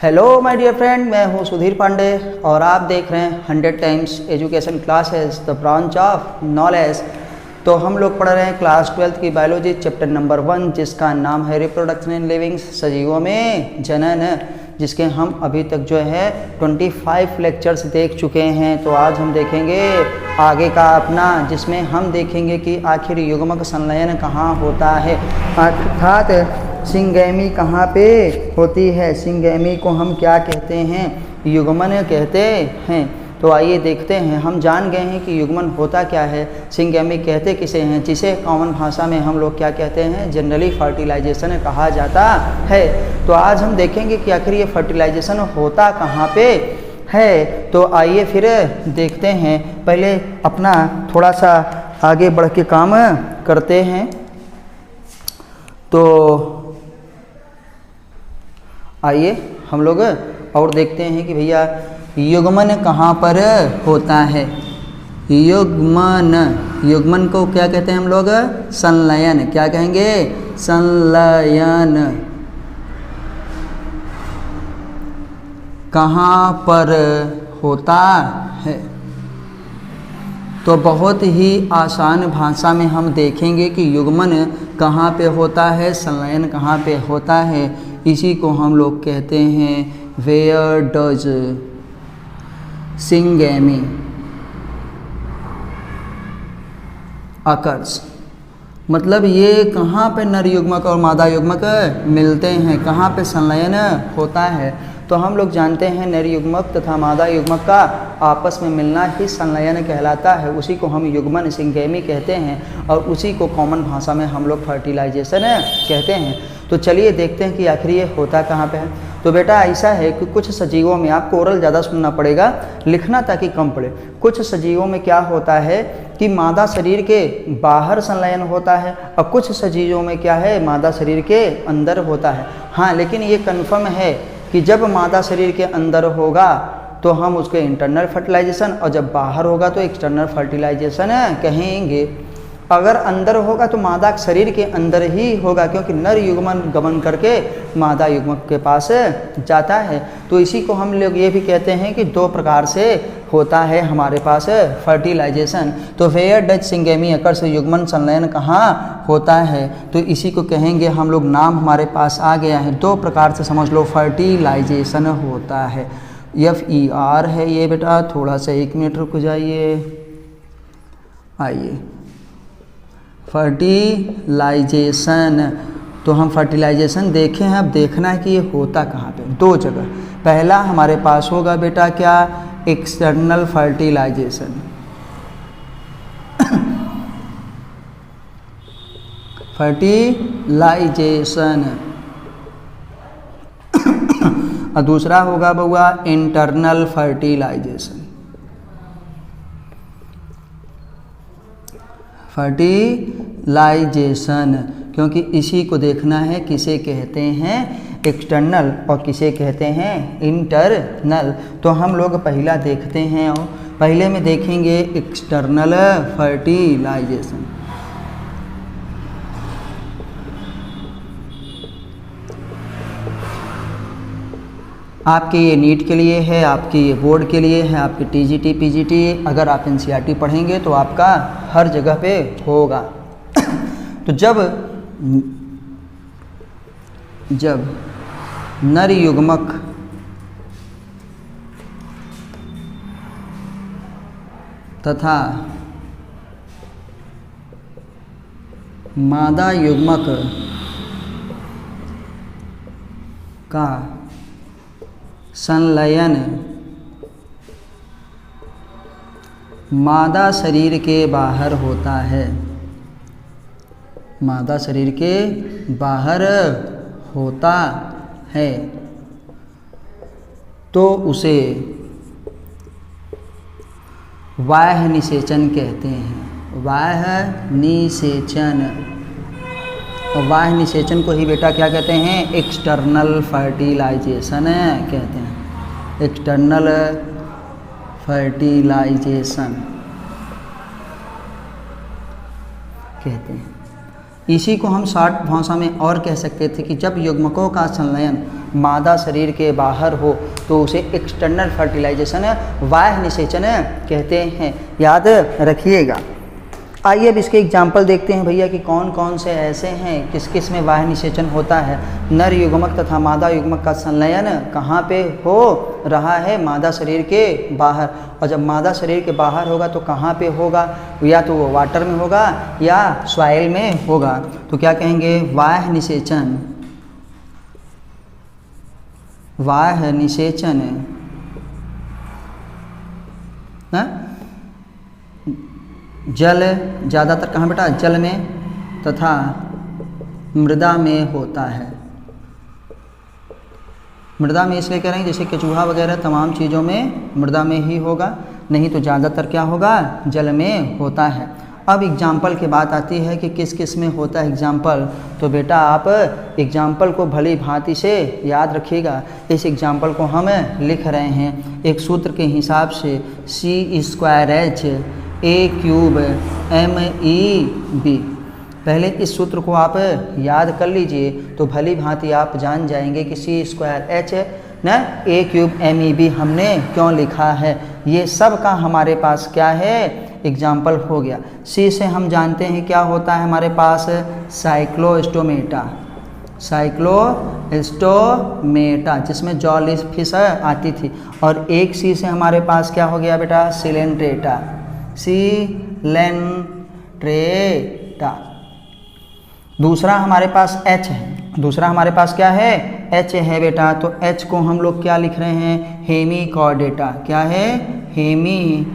Hello my dear friend, मैं हूं सुधीर पांडे और आप देख रहे हैं 100 times education classes the branch of knowledge. तो हम लोग पढ़ रहे हैं क्लास 12th की बायोलॉजी चैप्टर नंबर 1, जिसका नाम है रिप्रोडक्शन इन लिविंग्स, सजीवों में जनन, जिसके हम अभी तक जो है 25 लेक्चर्स देख चुके हैं। तो आज हम देखेंगे आगे का अपना, जिसमें हम देखेंगे कि आखिर युग्मक संलयन कहाँ होता है, अर्थात सिंगैमी कहाँ पे होती है, सिंगैमी को हम क्या कहते हैं, युग्मन कहते हैं। तो आइए देखते हैं। हम जान गए हैं कि युग्मन होता क्या है, सिंगैमी कहते किसे हैं, जिसे कॉमन भाषा में हम लोग क्या कहते हैं, जनरली फर्टिलाइजेशन कहा जाता है। तो आज हम देखेंगे कि आखिर ये फर्टिलाइजेशन होता कहाँ पे है। तो आइए फिर देखते हैं। पहले अपना थोड़ा सा आगे बढ़ के काम करते हैं। तो आइए हम लोग और देखते हैं कि भैया युग्मन कहाँ पर होता है। युग्मन को क्या कहते हैं हम लोग, संलयन। क्या कहेंगे, संलयन। कहाँ पर होता है, तो बहुत ही आसान भाषा में हम देखेंगे कि युग्मन कहाँ पे होता है, संलयन कहाँ पे होता है। इसी को हम लोग कहते हैं वेयर डज सिंगैमी अकर्स। मतलब ये कहाँ पे नर युग्मक और मादा युग्मक मिलते हैं, कहाँ पे संलयन होता है। तो हम लोग जानते हैं नर युग्मक तथा मादा युग्मक का आपस में मिलना ही संलयन कहलाता है। उसी को हम युग्मन सिंगैमी कहते हैं और उसी को कॉमन भाषा में हम लोग फर्टिलाइजेशन कहते हैं। तो चलिए देखते हैं कि आखिर ये होता कहाँ पे है। तो बेटा ऐसा है कि कुछ सजीवों में, आपको ओरल ज़्यादा सुनना पड़ेगा, लिखना ताकि कम पड़े। कुछ सजीवों में क्या होता है कि मादा शरीर के बाहर संलयन होता है और कुछ सजीवों में क्या है, मादा शरीर के अंदर होता है। हाँ, लेकिन ये कन्फर्म है कि जब मादा शरीर के अंदर होगा तो हम उसके इंटरनल फर्टिलाइजेशन, और जब बाहर होगा तो एक्सटर्नल फर्टिलाइजेशन कहेंगे। अगर अंदर होगा तो मादा शरीर के अंदर ही होगा, क्योंकि नर युग्मन गमन करके मादा युग्मक के पास जाता है। तो इसी को हम लोग ये भी कहते हैं कि दो प्रकार से होता है हमारे पास फर्टिलाइजेशन। तो वेयर डज सिंगैमी अकर्स, युग्मन संलयन कहाँ होता है, तो इसी को कहेंगे हम लोग। नाम हमारे पास आ गया है, दो प्रकार से समझ लो फर्टिलाइजेशन होता है। FER है ये बेटा, थोड़ा सा 1 मिनट रुक जाइए। आइए, फर्टिलाइजेशन। तो हम फर्टिलाइजेशन देखें हैं, अब देखना है कि ये होता कहाँ पे, दो जगह। पहला हमारे पास होगा बेटा क्या, एक्सटर्नल फर्टिलाइजेशन। फर्टिलाइजेशन और दूसरा होगा बउआ इंटरनल फर्टिलाइजेशन। फर्टिलाइजेशन, क्योंकि इसी को देखना है किसे कहते हैं, एक्सटर्नल, और किसे कहते हैं इंटरनल। तो हम लोग पहला देखते हैं, और पहले में देखेंगे एक्सटर्नल फर्टिलाइजेशन। आपके ये नीट के लिए है, आपके ये बोर्ड के लिए है, आपके TGT PGT, अगर आप NCERT पढ़ेंगे तो आपका हर जगह पे होगा। तो जब नर युग्मक तथा मादा युग्मक का संलयन मादा शरीर के बाहर होता है, मादा शरीर के बाहर होता है, तो उसे बाह्य निषेचन कहते हैं। बाह्य निषेचन, और बाह्य निषेचन को ही बेटा क्या कहते हैं, एक्सटर्नल फर्टिलाइजेशन कहते हैं। एक्सटर्नल फर्टिलाइजेशन कहते हैं। इसी को हम शॉर्ट भाषा में और कह सकते थे कि जब युग्मकों का संलयन मादा शरीर के बाहर हो तो उसे एक्सटर्नल फर्टिलाइजेशन बाह्य निषेचन कहते हैं, याद रखिएगा। आइए अब इसके एग्जाम्पल देखते हैं भैया कि कौन कौन से ऐसे हैं किस किस में बाह्य निषेचन होता है। नर युग्मक तथा मादा युग्मक का संलयन कहाँ पे हो रहा है? मादा शरीर के बाहर। और जब मादा शरीर के बाहर होगा तो कहाँ पे होगा? या तो वो वाटर में होगा या सॉइल में होगा। तो क्या कहेंगे? बाह्य निषेचन, बाह्य निषेचन ना जल, ज़्यादातर कहाँ बेटा? जल में तथा मृदा में होता है। मृदा में इसलिए कह रहे हैं जैसे केचुहा वगैरह तमाम चीज़ों में मृदा में ही होगा, नहीं तो ज़्यादातर क्या होगा? जल में होता है। अब एग्जाम्पल की बात आती है कि किस किस में होता है एग्जाम्पल। तो बेटा आप एग्जाम्पल को भली भांति से याद रखिएगा। इस एग्जाम्पल को हम लिख रहे हैं एक सूत्र के हिसाब से, C² H A³ MEB। पहले इस सूत्र को आप याद कर लीजिए तो भली भांति आप जान जाएंगे कि C² H ना A³ MEB हमने क्यों लिखा है। ये सब का हमारे पास क्या है? एग्जाम्पल हो गया। C से हम जानते हैं क्या होता है हमारे पास? साइक्लोस्टोमेटा, साइक्लोस्टोमेटा जिसमें जॉली फिश आती थी। और एक C से हमारे पास क्या हो गया बेटा? Coelenterata, Coelenterata. दूसरा हमारे पास H है, दूसरा हमारे पास क्या है? H है बेटा। तो H को हम लोग क्या लिख रहे हैं? हेमिकॉर्डेटा। क्या है? हेमिकॉर्डेटा।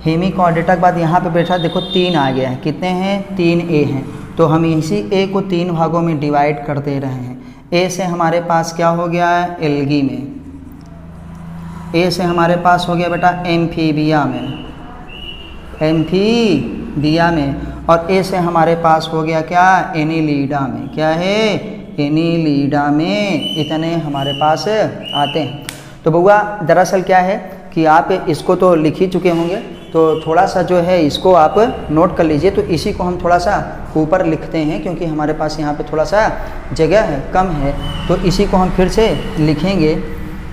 हेमिकॉर्डेटा के बाद यहाँ पे बेटा देखो 3 आ गया है। कितने हैं? 3 A हैं। तो हम इसी A को 3 भागों में डिवाइड कर दे रहे हैं। A से हमारे पास क्या हो गया है? एल्गी में। A से हमारे पास हो गया बेटा एम्फीबिया में, एम्फीबिया में। और A से हमारे पास हो गया क्या? एनीलिडा में। क्या है? एनीलिडा में। इतने हमारे पास आते हैं। तो बउआ दरअसल क्या है कि आप इसको तो लिख ही चुके होंगे, तो थोड़ा सा जो है इसको आप नोट कर लीजिए। तो इसी को हम थोड़ा सा ऊपर लिखते हैं क्योंकि हमारे पास यहाँ पे थोड़ा सा जगह है, कम है, तो इसी को हम फिर से लिखेंगे।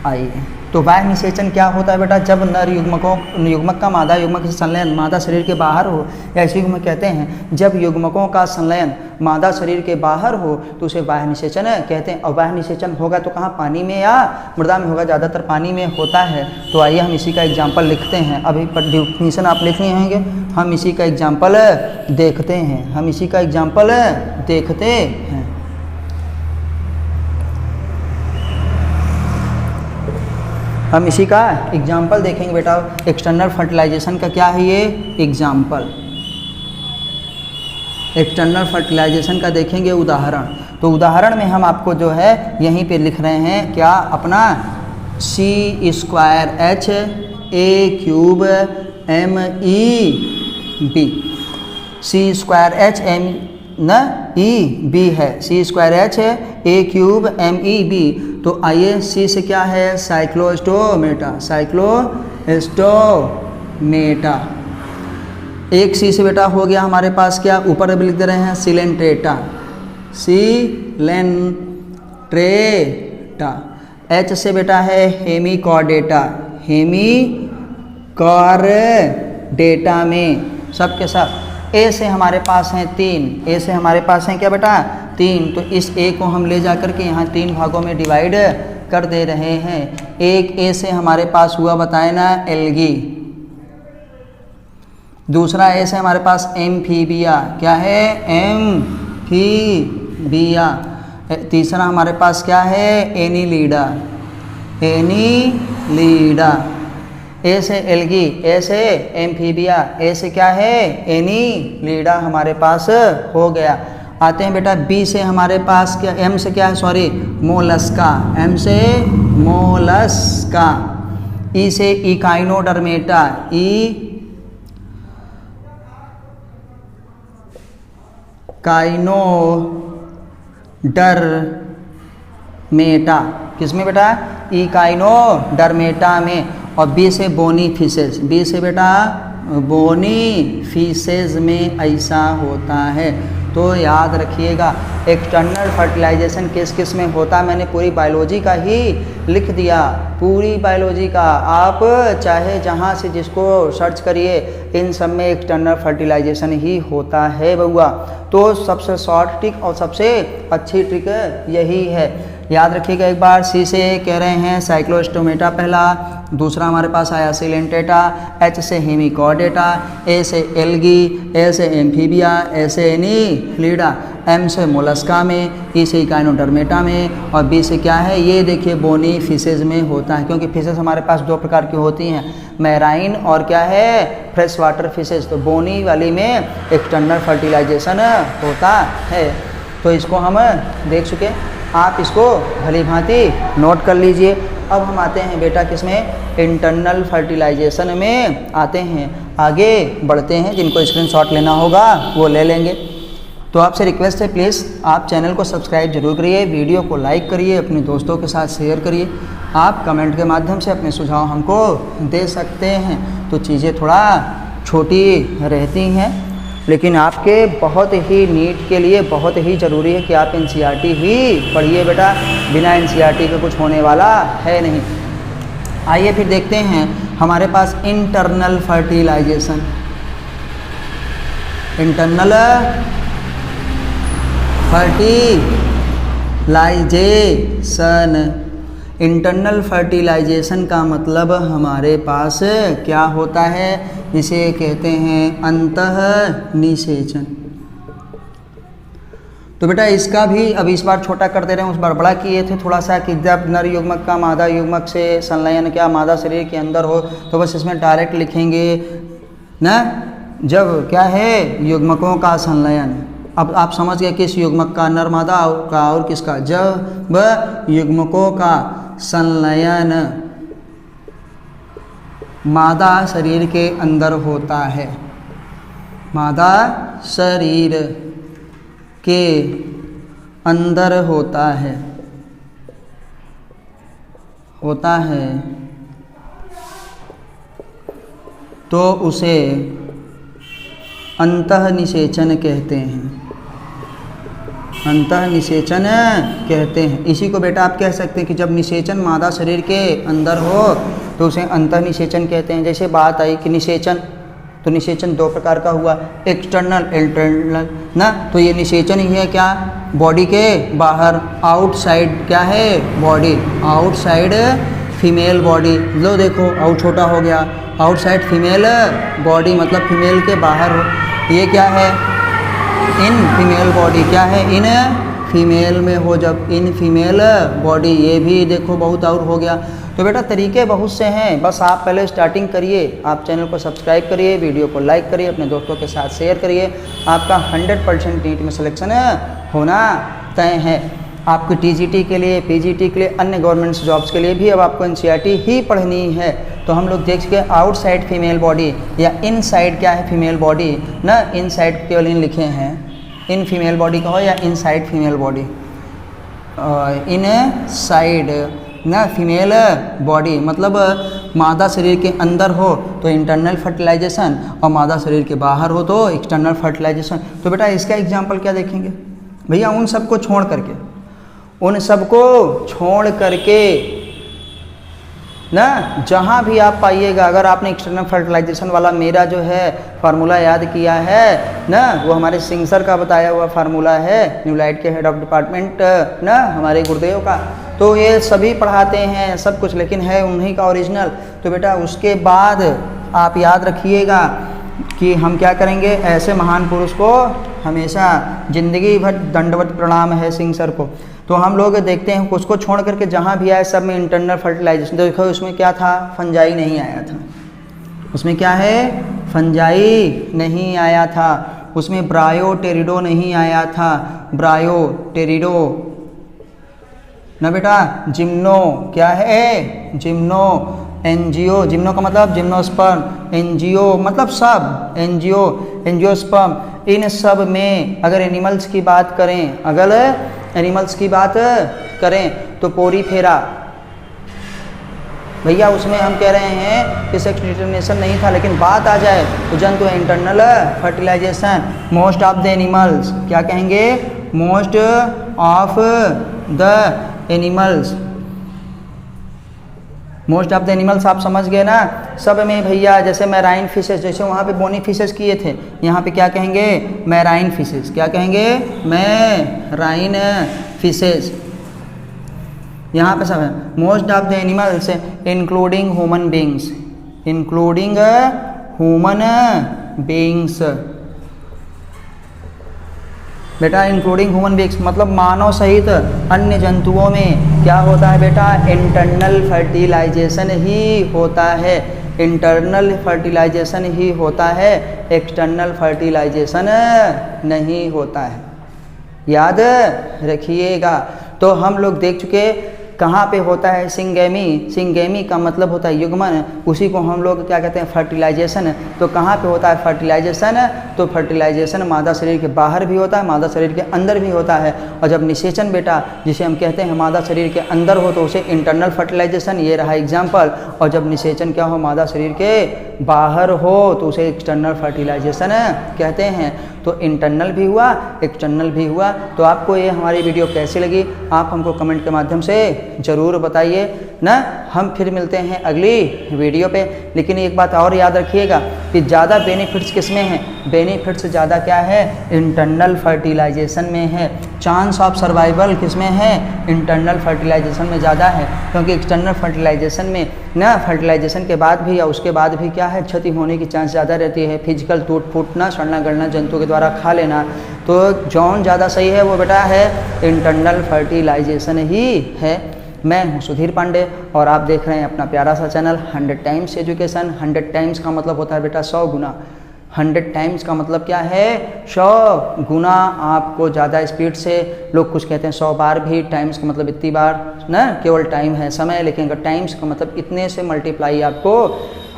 आइए, तो बाह्य निषेचन क्या होता है बेटा? जब नर युग्मक का मादा युग्मक से संलयन मादा शरीर के बाहर हो, या इसी को हम कहते हैं जब युग्मकों का संलयन मादा शरीर के बाहर हो तो उसे बाह्य निषेचन कहते हैं। और बाह्य निषेचन होगा तो कहाँ? पानी में या मृदा में होगा? ज़्यादातर पानी में होता है। तो आइए हम इसी का एग्जाम्पल लिखते हैं। अभी डेफिनीशन आप लिखने होंगे, हम इसी का एग्जाम्पल देखते हैं, हम इसी का एग्जाम्पल देखते हैं। हम इसी का एग्जाम्पल देखेंगे बेटा। एक्सटर्नल फर्टिलाइजेशन का क्या है ये? एग्जाम्पल। एक्सटर्नल फर्टिलाइजेशन का देखेंगे उदाहरण। तो उदाहरण में हम आपको जो है यहीं पे लिख रहे हैं क्या? अपना C² H A³ MEB। C² H MEB है, C² H A³ MEB। तो आइए C से क्या है? Cyclostomata, Cyclostomata. एक C से बेटा हो गया हमारे पास क्या? ऊपर अभी लिख दे रहे हैं सिलेंट्रेटा, सिलेंट्रेटा। H से बेटा है हेमिकॉर्डेटा, हेमिकॉर्डेटा में सब के सब। A से हमारे पास हैं 3, A से हमारे पास हैं क्या बेटा? 3। तो इस A को हम ले जा कर के यहाँ 3 भागों में डिवाइड कर दे रहे हैं। एक A से हमारे पास हुआ बताए ना एल्गी, दूसरा A से हमारे पास एम्फीबिया। क्या है? एम्फीबिया। तीसरा हमारे पास क्या है? Annelida, Annelida. A से एल्गी, A से एम्फीबिया, A से क्या है? एनीलिडा हमारे पास हो गया। आते हैं बेटा B से हमारे पास क्या? M से क्या है? सॉरी, मोलस्का, M से मोलस्का। E से इकाइनोडर्मेटा, इकाइनोडर्मेटा। किसमें बेटा? इकाइनोडर्मेटा में। और B से बोनीफिसेस, B से बेटा बोनीफिसेस में ऐसा होता है। तो तो याद रखिएगा एक्सटर्नल फर्टिलाइजेशन किस किस में होता है, मैंने पूरी बायोलॉजी का ही लिख दिया, पूरी बायोलॉजी का, आप चाहे जहाँ से जिसको सर्च करिए इन सब में एक्सटर्नल फर्टिलाइजेशन ही होता है बउआ। तो सबसे शॉर्ट ट्रिक और सबसे अच्छी ट्रिक यही है, याद रखिएगा एक बार। सी से कह रहे हैं साइक्लोस्टोमेटा पहला, दूसरा हमारे पास आया सिलेंटेटा, एच से हेमिकॉर्डेटा, ए से एल्गी, ए से एम्फीबिया, ए से एनीलिडा, एम से मोलस्का में, ई से इकाइनोडर्मेटा में, और बी से क्या है ये देखिए बोनी फिशेज में होता है, क्योंकि फिशेज हमारे पास दो प्रकार की होती हैं, मैराइन और क्या है फ्रेश वाटर फिशेज। तो बोनी वाली में एक्सटर्नल फर्टिलाइजेशन होता है। तो इसको हम देख चुके, आप इसको भली भांति नोट कर लीजिए। अब हम आते हैं बेटा किसमें, इंटरनल फर्टिलाइजेशन में आते हैं, आगे बढ़ते हैं। जिनको स्क्रीनशॉट लेना होगा वो ले लेंगे। तो आपसे रिक्वेस्ट है प्लीज़ आप चैनल को सब्सक्राइब जरूर करिए, वीडियो को लाइक करिए, अपने दोस्तों के साथ शेयर करिए। आप कमेंट के माध्यम से अपने सुझाव हमको दे सकते हैं। तो चीज़ें थोड़ा छोटी रहती हैं, लेकिन आपके बहुत ही नीट के लिए बहुत ही ज़रूरी है कि आप एनसीईआरटी ही पढ़िए बेटा, बिना एनसीईआरटी के कुछ होने वाला है नहीं। आइए फिर देखते हैं हमारे पास internal fertilisation. Internal fertilisation, internal fertilisation का मतलब हमारे पास क्या होता है, जिसे कहते हैं अंतः निषेचन। तो बेटा इसका भी अब इस बार छोटा कर दे रहे हैं, उस बार बड़ा किए थे थोड़ा सा कि जब नर युग्मक का मादा युग्मक से संलयन क्या मादा शरीर के अंदर हो, तो बस इसमें डायरेक्ट लिखेंगे ना, जब क्या है युग्मकों का संलयन। अब आप समझ गए किस युग्मक का, नर मादा का और किसका, जब युग्मकों का संलयन मादा शरीर के अंदर होता है, मादा शरीर के अंदर होता है तो उसे अंतः निषेचन कहते हैं, अंतः निषेचन कहते हैं। इसी को बेटा आप कह सकते हैं कि जब निषेचन मादा शरीर के अंदर हो तो उसे अंतः निषेचन कहते हैं। जैसे बात आई कि निषेचन, तो निषेचन दो प्रकार का हुआ, एक्सटर्नल इंटरनल ना, तो ये निषेचन ही है क्या, बॉडी के बाहर, आउटसाइड क्या है बॉडी, आउटसाइड फीमेल बॉडी। लो देखो आउट छोटा हो गया, आउटसाइड फीमेल बॉडी मतलब फीमेल के बाहर हो, ये क्या है इन फीमेल बॉडी, क्या है इन फीमेल में हो, जब इन फीमेल बॉडी, ये भी देखो बहुत और हो गया। तो बेटा तरीके बहुत से हैं, बस आप पहले स्टार्टिंग करिए, आप चैनल को सब्सक्राइब करिए, वीडियो को लाइक करिए, अपने दोस्तों के साथ शेयर करिए। आपका 100% नीट में सिलेक्शन होना तय है। आपकी टीजीटी के लिए, पीजीटी के लिए, अन्य गवर्नमेंट जॉब्स के लिए भी अब आपको एनसीईआरटी ही पढ़नी है। तो हम लोग देख सके आउटसाइड फीमेल बॉडी या इनसाइड क्या है फीमेल बॉडी ना, इनसाइड केवल इन लिखे हैं, इन फीमेल बॉडी का हो या इनसाइड फीमेल बॉडी, इन साइड ना फीमेल बॉडी मतलब मादा शरीर के अंदर हो तो इंटरनल फर्टिलाइजेशन, और मादा शरीर के बाहर हो तो एक्सटर्नल फर्टिलाइजेशन। तो बेटा इसका एग्जांपल क्या देखेंगे भैया, उन सबको छोड़ करके, उन सबको छोड़ करके ना, जहाँ भी आप पाइएगा, अगर आपने एक्सटर्नल फर्टिलाइजेशन वाला मेरा जो है फार्मूला याद किया है ना, वो हमारे सिंह सर का बताया हुआ फार्मूला है, न्यूलाइट के हेड ऑफ डिपार्टमेंट ना हमारे गुरुदेव का, तो ये सभी पढ़ाते हैं सब कुछ, लेकिन है उन्हीं का ओरिजिनल। तो बेटा उसके बाद आप याद रखिएगा कि हम क्या करेंगे, ऐसे महान पुरुष को हमेशा ज़िंदगी भर दंडवत प्रणाम है सिंह सर को। तो हम लोग देखते हैं उसको छोड़ करके जहाँ भी आए सब में इंटरनल फर्टिलाइजेशन। देखो उसमें क्या था, फंजाई नहीं आया था, उसमें क्या है फंजाई नहीं आया था, उसमें ब्रायोटेरिडो नहीं आया था, ब्रायोटेरिडो ना बेटा, जिम्नो क्या है जिम्नो, एनजीओ, जिम्नो का मतलब जिम्नोस्पर्म, एनजीओ मतलब सब, एनजीओ एंजियोस्पर्म, इन सब में अगर एनिमल्स की बात करें, अगर एनिमल्स की बात करें तो पोरीफेरा भैया उसमें हम कह रहे हैं कि सेक्स डिटर्मिनेशन नहीं था, लेकिन बात आ जाए तो जंतु है internal fertilization. Most of the animals, क्या कहेंगे, most of the animals, most of the animals आप समझ गए ना। सब में भैया जैसे मैराइन फिशेस, जैसे वहाँ पे बोनी फिशेस किए थे, यहाँ पे क्या कहेंगे, मैराइन फिशेस, क्या कहेंगे, मैराइन फिशेस, यहाँ पे सब है। Most of the animals including human beings, including human beings, बेटा इंक्लूडिंग ह्यूमन बींग्स मतलब मानव सहित अन्य जंतुओं में क्या होता है बेटा, इंटरनल फर्टिलाइजेशन ही होता है, इंटरनल फर्टिलाइजेशन ही होता है, एक्सटर्नल फर्टिलाइजेशन नहीं होता है, याद रखिएगा। तो हम लोग देख चुके कहाँ पे होता है सिंगेमी, सिंगेमी का मतलब होता है युग्मन, उसी को हम लोग क्या कहते हैं, फर्टिलाइजेशन। तो कहाँ पे होता है फर्टिलाइजेशन, तो फर्टिलाइजेशन मादा शरीर के बाहर भी होता है, मादा शरीर के अंदर भी होता है। और जब निषेचन बेटा जिसे हम कहते हैं मादा शरीर के अंदर हो तो उसे इंटरनल फर्टिलाइजेशन, ये रहा एग्जाम्पल। और जब निषेचन क्या हो, मादा शरीर के बाहर हो तो उसे एक्सटर्नल फर्टिलाइजेशन कहते हैं। तो इंटरनल भी हुआ, एक्सटर्नल भी हुआ। तो आपको ये हमारी वीडियो कैसी लगी आप हमको कमेंट के माध्यम से ज़रूर बताइए ना। हम फिर मिलते हैं अगली वीडियो पे। लेकिन एक बात और याद रखिएगा कि ज़्यादा बेनिफिट्स किस में हैं, बेनिफिट्स ज़्यादा क्या है, इंटरनल फर्टिलाइजेशन में है। चांस ऑफ सर्वाइवल किस में है, इंटरनल फर्टिलाइजेशन में ज़्यादा है, क्योंकि एक्सटर्नल फर्टिलाइजेशन में ना फर्टिलाइजेशन के बाद भी या उसके बाद भी क्या है, क्षति होने की चांस ज़्यादा रहती है, फिजिकल टूट फूटना, सड़ना गलना, जंतु के द्वारा खा लेना। तो जौन ज़्यादा सही है वो बेटा है इंटरनल फर्टिलाइजेशन ही है। मैं हूं सुधीर पांडे और आप देख रहे हैं अपना प्यारा सा चैनल 100 टाइम्स एजुकेशन। 100 टाइम्स का मतलब होता है बेटा 100 गुना। 100 टाइम्स का मतलब क्या है, 100 गुना आपको ज़्यादा स्पीड से, लोग कुछ कहते हैं 100 बार भी, टाइम्स का मतलब इतनी बार ना, केवल टाइम है समय, लेकिन अगर टाइम्स का मतलब इतने से मल्टीप्लाई आपको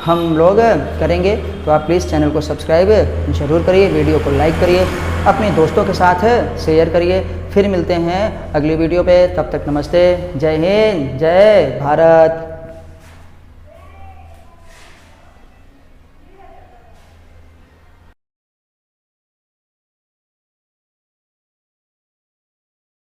हम लोग करेंगे। तो आप प्लीज़ चैनल को सब्सक्राइब ज़रूर करिए, वीडियो को लाइक करिए, अपने दोस्तों के साथ शेयर करिए। फिर मिलते हैं अगली वीडियो पे, तब तक नमस्ते, जय हिंद, जय भारत।